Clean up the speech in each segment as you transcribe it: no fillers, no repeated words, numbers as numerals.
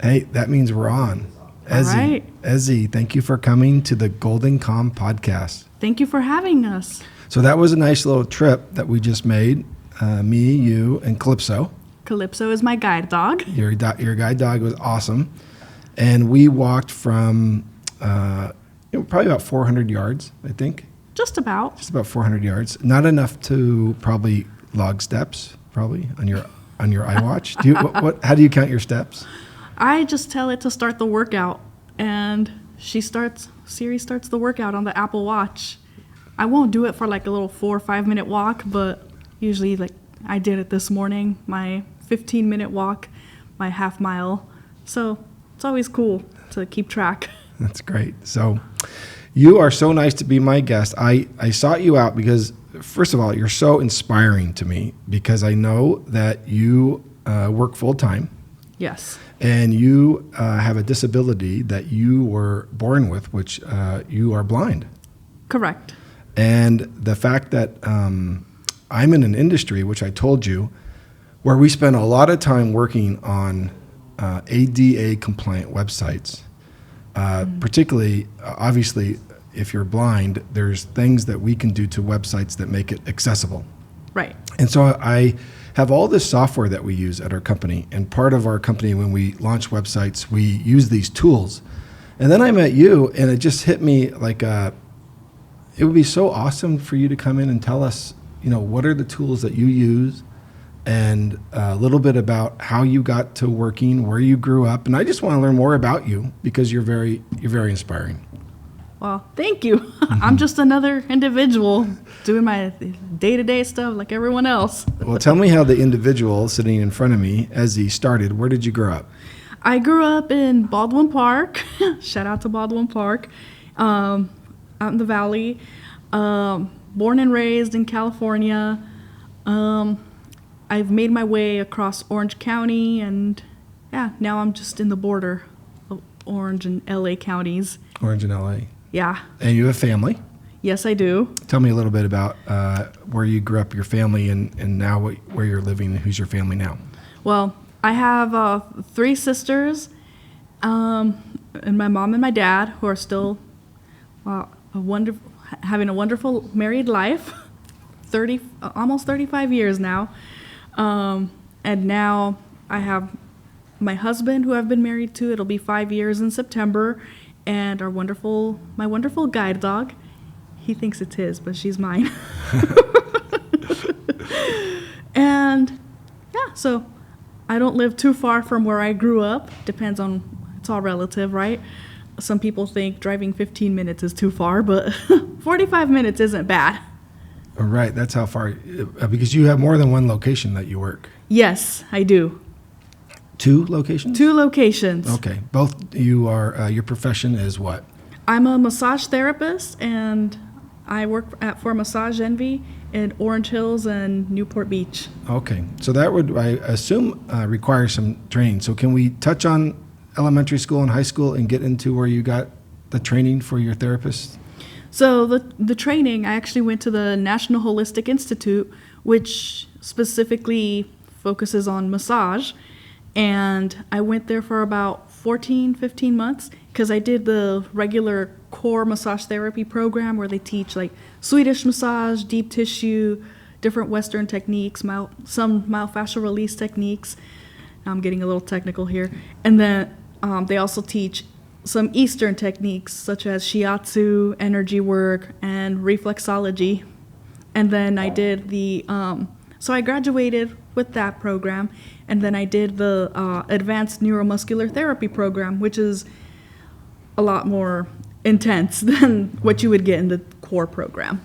Hey, that means we're on. Ezzie, All right. Ezzie, thank you for coming to the Golden Com podcast. Thank you for having us. So that was a nice little trip that we just made, me, you, and Calypso. Calypso is my guide dog. Your guide dog was awesome. And we walked from probably about 400 yards, I think. Just about. Just about 400 yards. Not enough to probably log steps, probably, on your iWatch. How do you count your steps? I just tell it to start the workout, and Siri starts the workout on the Apple Watch. I won't do it for like a little 4 or 5 minute walk, but usually like I did it this morning, my 15-minute walk, my half mile. So it's always cool to keep track. That's great. So you are so nice to be my guest. I sought you out because, first of all, you're so inspiring to me because I know that you work full time. Yes. And you have a disability that you were born with, which you are blind. Correct. And the fact that I'm in an industry, which I told you, where we spend a lot of time working on ADA compliant websites, particularly, obviously, if you're blind, there's things that we can do to websites that make it accessible. Right. And so I have all this software that we use at our company. And part of our company, when we launch websites, we use these tools. And then I met you, and it just hit me like it would be so awesome for you to come in and tell us, what are the tools that you use, and a little bit about how you got to working, where you grew up. And I just want to learn more about you because you're very inspiring. Well, thank you. I'm just another individual doing my day-to-day stuff like everyone else. Well, tell me how the individual sitting in front of me, Ezzie, started. Where did you grow up? I grew up in Baldwin Park. Shout out to Baldwin Park, out in the valley. Born and raised in California. I've made my way across Orange County, and now I'm just in the border of Orange and LA counties. Orange and LA. Yeah. And you have a family. Yes, I do. Tell me a little bit about where you grew up, your family, and now where you're living, and who's your family now. Well, I have 3 sisters, and my mom and my dad, who are still having a wonderful married life, almost 35 years now. And now I have my husband, who I've been married to. It'll be 5 years in September. And my wonderful guide dog. He thinks it's his, but she's mine. And so I don't live too far from where I grew up. Depends on, it's all relative, right? Some people think driving 15 minutes is too far, but 45 minutes isn't bad. Right, that's how far, because you have more than one location that you work. Yes, I do. 2 locations? 2 locations. Okay. Both you are, your profession is what? I'm a massage therapist, and I work for Massage Envy in Orange Hills and Newport Beach. Okay. So that would, I assume, require some training. So can we touch on elementary school and high school and get into where you got the training for your therapist? So the training, I actually went to the National Holistic Institute, which specifically focuses on massage. And I went there for about 15 months because I did the regular core massage therapy program where they teach like Swedish massage, deep tissue, different Western techniques, some myofascial release techniques. I'm getting a little technical here. And then they also teach some Eastern techniques such as shiatsu, energy work, and reflexology. And then I did so I graduated with that program, and then I did the advanced neuromuscular therapy program, which is a lot more intense than what you would get in the core program.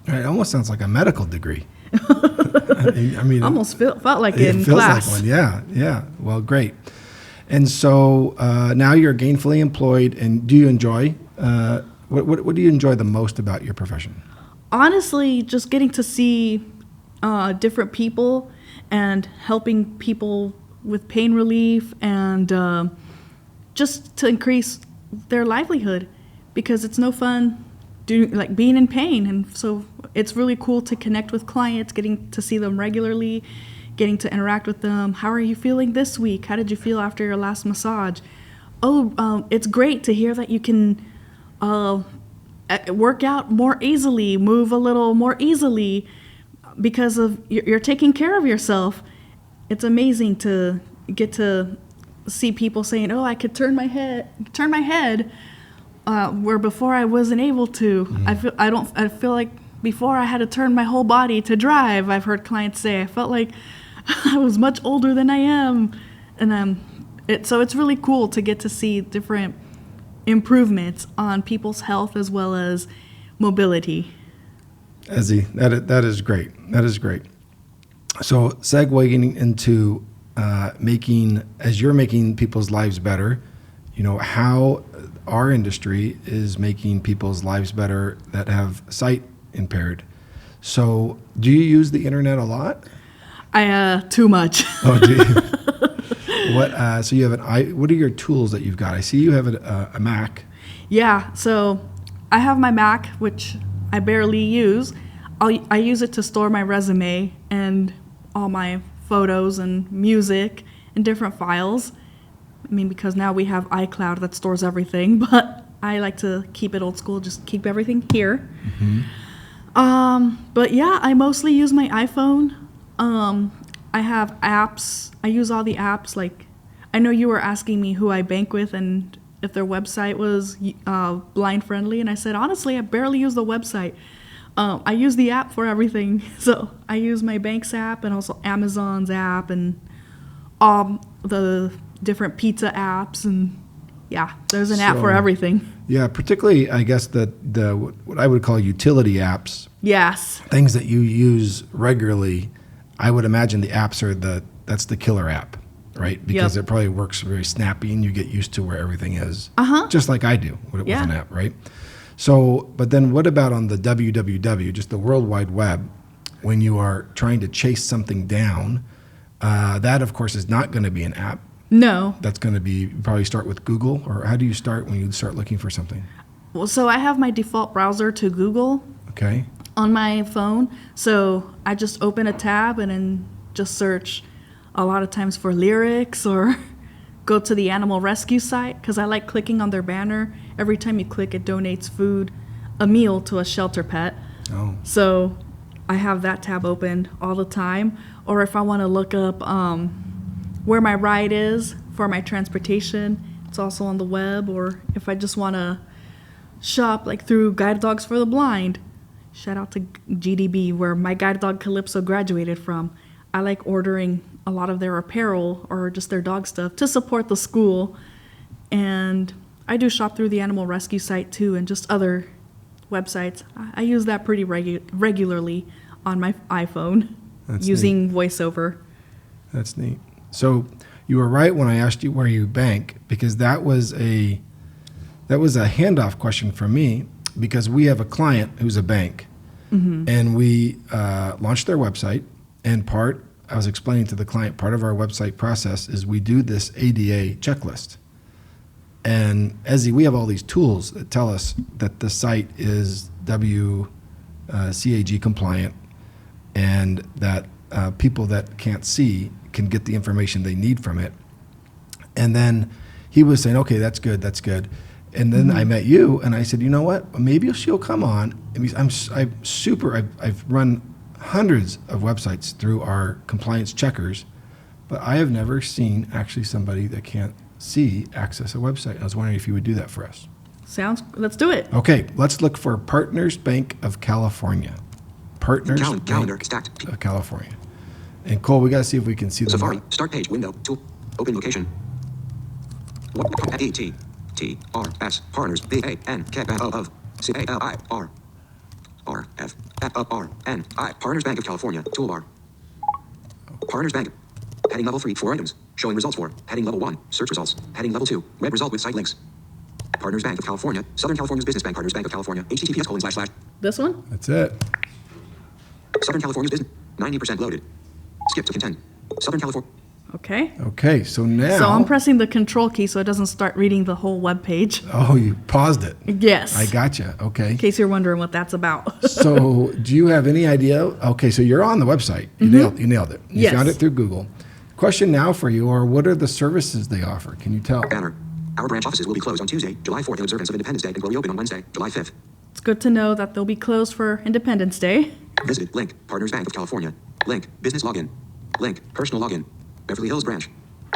It almost sounds like a medical degree. I mean, almost felt like it in feels class. Like one. Yeah. Well, great. And so now you're gainfully employed, and do you enjoy, what do you enjoy the most about your profession? Honestly, just getting to see different people and helping people with pain relief and just to increase their livelihood, because it's no fun being in pain. And so it's really cool to connect with clients, getting to see them regularly, getting to interact with them. How are you feeling this week? How did you feel after your last massage? Oh, it's great to hear that you can work out more easily, move a little more easily because of you're taking care of yourself. It's amazing to get to see people saying, "Oh, I could turn my head," where before I wasn't able to. Mm-hmm. I feel like before I had to turn my whole body to drive. I've heard clients say I felt like I was much older than I am, and so it's really cool to get to see different improvements on people's health as well as mobility. Ezzie, that is great. That is great. So segueing into as you're making people's lives better, how our industry is making people's lives better that have sight impaired. So do you use the internet a lot? Too much. Oh, do you? What? So you have what are your tools that you've got? I see you have a Mac. Yeah, so I have my Mac, which I barely use. I use it to store my resume and all my photos and music and different files. I mean, because now we have iCloud that stores everything, but I like to keep it old school, just keep everything here. Mm-hmm. But yeah, I mostly use my iPhone. I have apps. I use all the apps. Like, I know you were asking me who I bank with and if their website was blind friendly, and I said, honestly, I barely use the website. I use the app for everything. So I use my bank's app and also Amazon's app and all the different pizza apps, and yeah, there's an app for everything. Yeah, particularly, I guess, the what I would call utility apps. Yes. Things that you use regularly. I would imagine the apps that's the killer app, right? Because it probably works very snappy and you get used to where everything is. Just like I do with an app, right? So, but then what about on the www, just the World Wide Web, when you are trying to chase something down? That, of course, is not going to be an app. No. That's going to be, probably start with Google, or how do you start when you start looking for something? Well, so I have my default browser to Google. Okay. On my phone. So I just open a tab and then just search a lot of times for lyrics or go to the animal rescue site because I like clicking on their banner. Every time you click, it donates a meal to a shelter pet. Oh. So I have that tab open all the time. Or if I want to look up where my ride is for my transportation, it's also on the web. Or if I just want to shop like through Guide Dogs for the Blind, shout out to GDB, where my guide dog Calypso graduated from. I like ordering a lot of their apparel or just their dog stuff to support the school. And I do shop through the animal rescue site too and just other websites. I use that pretty regularly on my iPhone. That's using neat. VoiceOver. That's neat. So you were right when I asked you where you bank, because that was a handoff question for me, because we have a client who's a bank. And we launched their website, and I was explaining to the client, part of our website process is we do this ADA checklist. And Ezzie, we have all these tools that tell us that the site is WCAG compliant, and that people that can't see can get the information they need from it. And then he was saying, okay, that's good. And then I met you, and I said, you know what? Maybe she'll come on. I mean, I've run hundreds of websites through our compliance checkers, but I have never seen actually somebody that can't see access a website. I was wondering if you would do that for us. Let's do it. Okay, let's look for Partners Bank of California. Partners Calendar Bank stacked. of California. And Cole, we got to see if we can see the Safari. Start page window. Tool. Open location. T-R-S. Partners. B-A-N. Of. C-A-L-I-R. R-F. F-R-N-I. Partners Bank of California. Toolbar. Partners Bank. Heading level 3. 4 items. Showing results for. Heading level 1. Search results. Heading level 2. Web result with site links. Partners Bank of California. Southern California's Business Bank. Partners Bank of California. HTTPS:// This one? That's it. Southern California's Business. 90% loaded. Skip to content. Southern California. Okay. Okay, so now. So I'm pressing the control key so it doesn't start reading the whole web page. Oh, you paused it. Yes. I gotcha. Okay. In case you're wondering what that's about. So, do you have any idea? Okay, so you're on the website. You nailed it. You Yes. found it through Google. Question now for you are what are the services they offer? Can you tell? Banner. Our branch offices will be closed on Tuesday, July 4th in observance of Independence Day and will reopen on Wednesday, July 5th. It's good to know that they'll be closed for Independence Day. Visit link Partners Bank of California. Link business login. Link personal login. Beverly Hills branch.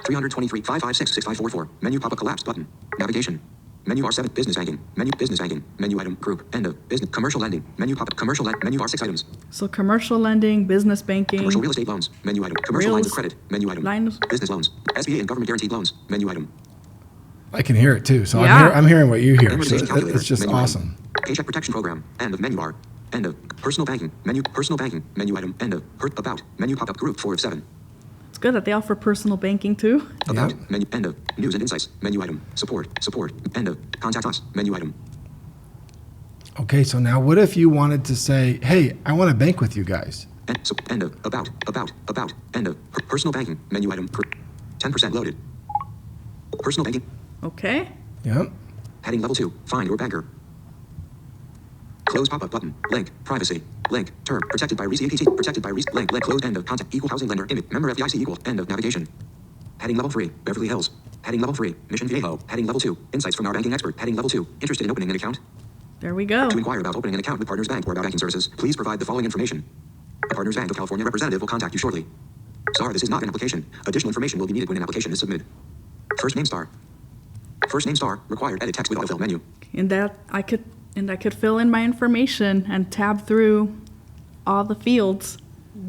323-556-6544. Menu pop-up collapsed button. Navigation. Menu R7 business banking. Menu business banking. Menu item group. End of business commercial lending. Menu pop-up commercial menu R6 items. So commercial lending, business banking. Commercial real estate loans. Menu item. Commercial lines of credit. Menu item. Lines- Business loans. SBA and government guaranteed loans. Menu item. I can hear it too. So Yeah. I'm hearing what you hear. So Amortization calculator. it's just Menu awesome. Item. Paycheck protection program. End of menu bar. End of personal banking. Menu personal banking. Menu item. End of about menu pop-up group 4 of 7. It's good that they offer personal banking too. About Yep. menu end of news and insights. Menu item. Support. End of contact us. Menu item. Okay, so now what if you wanted to say, hey, I want to bank with you guys? End of about end of personal banking. Menu item. 10% loaded. Personal banking. Okay. Yep. Heading level 2. Find your banker. Close pop-up button. Link. Privacy. Link. Term. Protected by WCAG. Protected by Link. Close. End of content. Equal housing lender. Image. Member FDIC equal. End of navigation. Heading level 3. Beverly Hills. Heading level 3. Mission Viejo. Heading level 2. Insights from our banking expert. Heading level 2. Interested in opening an account? There we go. To inquire about opening an account with Partners Bank or about banking services, please provide the following information. A Partners Bank of California representative will contact you shortly. Star, this is not an application. Additional information will be needed when an application is submitted. First name star. First name star. Required edit text with autofill menu. And that I could fill in my information and tab through all the fields.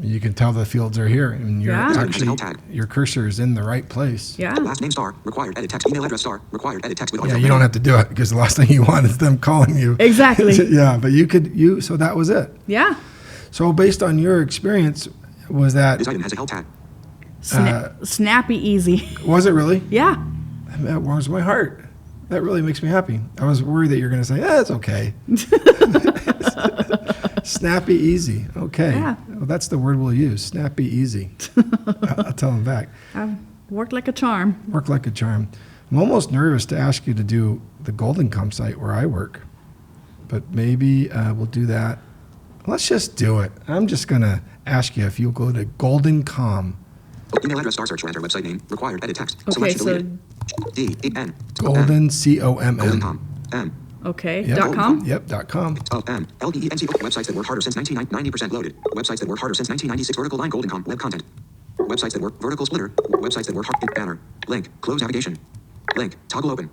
You can tell the fields are here, and you're Yeah. actually your cursor is in the right place. Yeah. Last name star. Required edit text. Email address star. Required edit text with autofill Yeah, you menu. don't have to do it because the last thing you want is them calling you. Exactly. Yeah, but so that was it. Yeah. So based on your experience, was This that, item has a held tag. Snappy easy. was it really? Yeah. That warms my heart. That really makes me happy. I was worried that you're going to say, it's okay. Snappy easy. Okay. Yeah. Well, that's the word we'll use. Snappy easy. I'll tell them back. I've worked like a charm. Work like a charm. I'm almost nervous to ask you to do the Golden Com site where I work, but maybe we'll do that. Let's just do it. I'm just going to ask you if you'll go to Golden Com. Email address star search or enter website name. Required edit text. Okay, Selection so deleted. D-E-N. Golden, C-O-M-M. Golden.com. M. okay. Yep. .com. Yep, .com. M. L-E-E-N-C. Websites that work harder since 90% loaded. Websites that work harder since 1996. Vertical line Golden.com. Web content. Websites that work vertical splitter. Websites that work hard. Banner. Link. Close navigation. Link. Toggle open.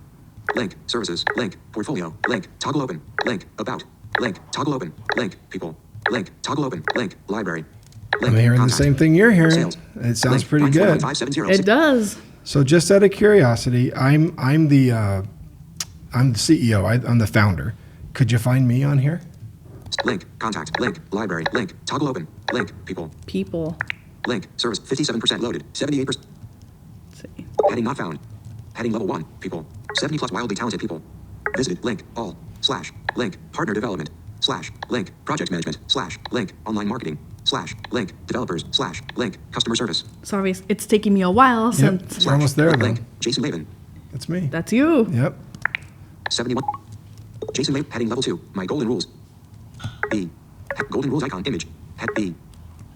Link. Services. Link. Portfolio. Link. Toggle open. Link. About. Link. Toggle open. Link. People. Link. Toggle open. Link. Library. Link. I'm hearing Contact. the same thing you're hearing. Sales. It sounds Link. pretty good. 941-570. It does. So just out of curiosity, I'm the CEO. I'm the founder. Could you find me on here? Link. Contact. Link. Library. Link. Toggle open. Link. People. People. Link. Service. 57% loaded. 78%. Let's see. Heading not found. Heading level 1. People. 70 plus wildly talented people. Visited. Link. All. / Link. Partner development. / Link. Project management. / Link. Online marketing. / Link. Developers. / Link. Customer service. Sorry, it's taking me a while since. We're almost there, though. Link. Jason Lavin. That's me. That's you. Yep. 71. Jason Lavin. Heading level 2. My golden rules. B. Golden rules icon image. Head B.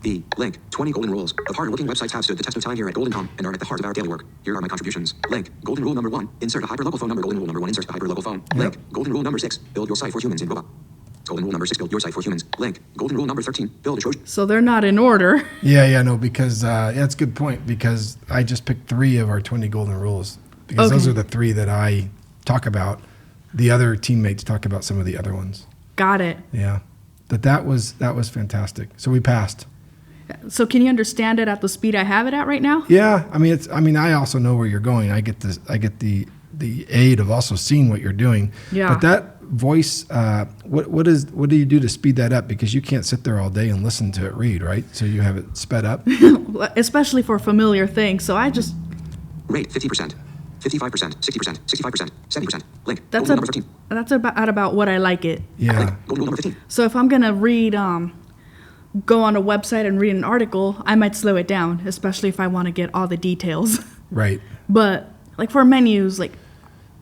B. Link. 20 golden rules of hard-working websites have stood the test of time here at Golden.com and are at the heart of our daily work. Here are my contributions. Link. Golden rule number 1. Insert a hyperlocal phone number. Golden rule number 1. Insert a hyperlocal phone. Link. Golden rule number 6. Build your site for humans in robot. Golden rule number 6. Build your site for humans. Link. Golden rule number 13. Build a Trojan. So they're not in order. Yeah, no, because that's a good point. Because I just picked 3 of our 20 golden rules because those Okay. are the 3 that I talk about. The other teammates talk about some of the other ones. Got it. Yeah, but that was fantastic. So we passed. So can you understand it at the speed I have it at right now? Yeah, I also know where you're going. I get the aid of also seeing what you're doing. Yeah. But that voice, what do you do to speed that up? Because you can't sit there all day and listen to it read, right? So you have it sped up. Especially for familiar things. So I just Rate 50%. 55%. 60%. 65%. 70%. Link. that's Golden rule number 13. about what I like it. Yeah. Link. Golden rule number 15. So if I'm gonna read go on a website and read an article, I might slow it down, especially if I want to get all the details. Right. But like for menus, like,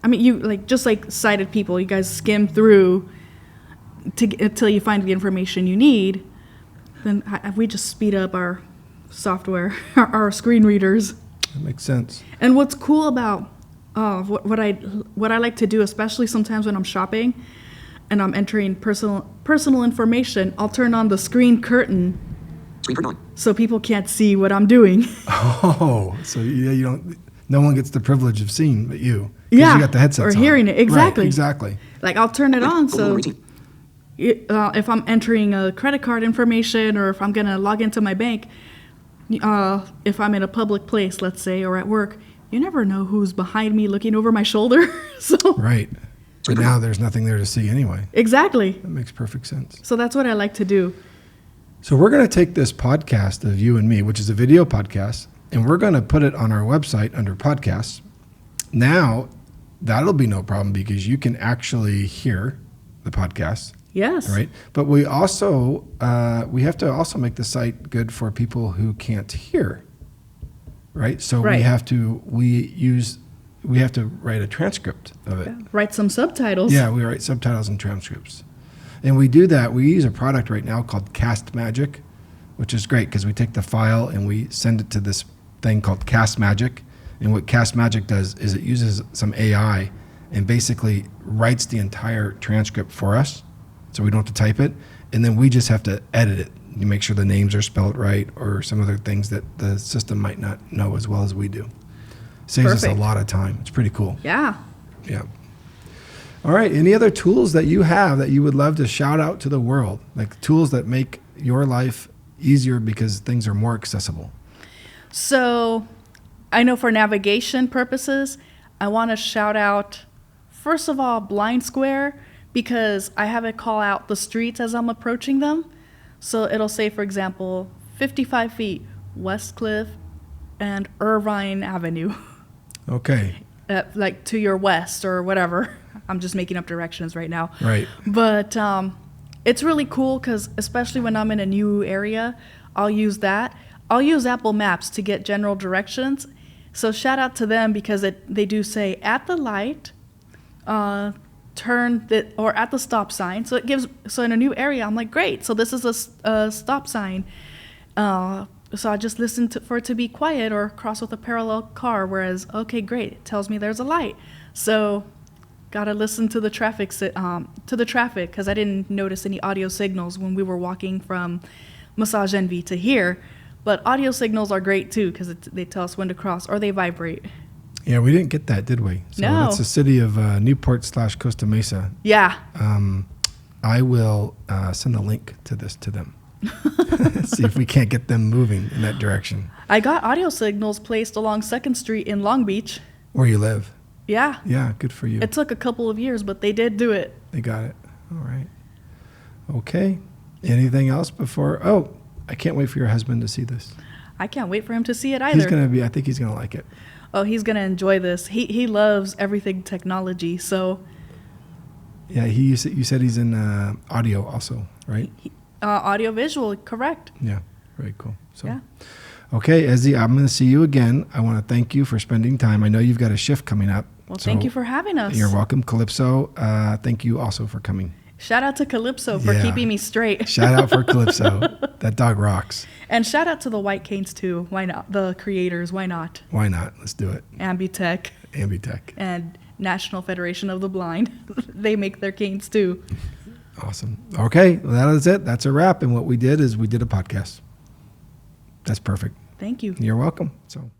I mean, you like just like sighted people, you guys skim through until you find the information you need. Then we just speed up our software, our screen readers. That makes sense. And what's cool about what I like to do, especially sometimes when I'm shopping and I'm entering personal information, I'll turn on the screen curtain Screen curtain on. so people can't see what I'm doing. Oh, so you don't. No one gets the privilege of seeing but you. 'Cause Yeah, you got the headsets or on. hearing it. Exactly. Right, exactly. Like I'll turn it on so routine. if I'm entering a credit card information or if I'm gonna log into my bank, if I'm in a public place, let's say, or at work, you never know who's behind me looking over my shoulder. So Right. But now there's nothing there to see anyway. exactly. That makes perfect sense. So that's what I like to do. So we're going to take this podcast of you and me, which is a video podcast, and we're going to put it on our website under podcasts. Now, that'll be no problem because you can actually hear the podcast, Yes. right? But we also we have to also make the site good for people who can't hear, right? So Right. we have to write a transcript of it. Write some subtitles. Yeah, we write subtitles and transcripts. And we do that. We use a product right now called Cast Magic, which is great because we take the file and we send it to this thing called Cast Magic. And what Cast Magic does is it uses some AI and basically writes the entire transcript for us. So we don't have to type it. And then we just have to edit it. You make sure the names are spelled right or some other things that the system might not know as well as we do. Saves us a Perfect. lot of time. It's pretty cool. Yeah. Yeah. All right. Any other tools that you have that you would love to shout out to the world? Like tools that make your life easier because things are more accessible. So I know for navigation purposes, I want to shout out, first of all, Blind Square, because I have it call out the streets as I'm approaching them. So it'll say, for example, 55 feet, West Cliff and Irvine Avenue, Okay. like to your west or whatever. I'm just making up directions right now. Right. But it's really cool because especially when I'm in a new area, I'll use that. I'll use Apple Maps to get general directions. So shout out to them because they do say at the light, turn or at the stop sign. So in a new area, I'm like, great. So this is a stop sign. So I just listen for it to be quiet or cross with a parallel car. Whereas, okay, great, it tells me there's a light. So gotta listen to the traffic because I didn't notice any audio signals when we were walking from Massage Envy to here. But audio signals are great too because they tell us when to cross or they vibrate. Yeah, we didn't get that, did we? So No. that's the city of Newport/Costa Mesa. Yeah. I will send a link to this to them. See if we can't get them moving in that direction. I got audio signals placed along 2nd Street in Long Beach. Where you live. Yeah. Yeah, good for you. It took a couple of years, but they did do it. They got it. All right. Okay. Anything else before? Oh, I can't wait for your husband to see this. I can't wait for him to see it I either. think he's going to like it. Oh, he's going to enjoy this. He loves everything technology, so Yeah, you said he's in audio also, right? audio visual, correct. Yeah, very cool. So, Yeah. Okay, Ezzie, I'm going to see you again. I want to thank you for spending time. I know you've got a shift coming up. Well, so thank you for having us. You're welcome. Calypso, thank you also for coming. Shout out to Calypso for Yeah. keeping me straight. Shout out for Calypso. That dog rocks. And shout out to the White Canes too. Why not? The creators, why not? Why not? Let's do it. Ambutech Ambitech. and National Federation of the Blind. They make their canes too. Awesome. Okay, well, that is it. That's a wrap. And what we did is we did a podcast. That's perfect. Thank you. You're welcome. So.